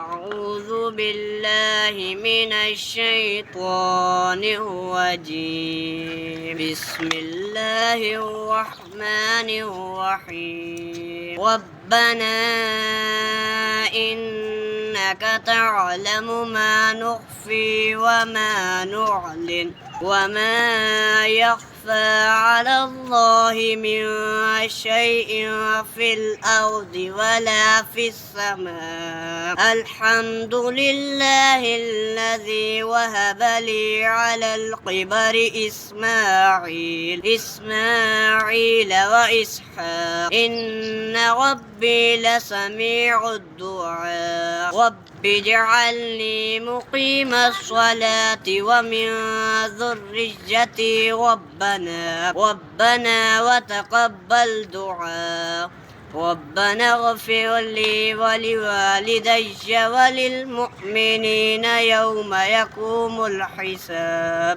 أعوذ بالله من الشيطان الرجيم. بسم الله الرحمن الرحيم. ربنا إنك تعلم ما نخفي وما نعلن وما يخفى على الله من شيء في الأرض ولا في السماء. الحمد لله الذي وهب لي على الكبر إسماعيل وإسحاق إن ربي لسميع الدعاء. رب اجعلني مقيم الصلاة ومن ذريتي ربنا وتقبل دعاء. ربنا اغفر لي ولوالدي وللمؤمنين يوم يقوم الحساب.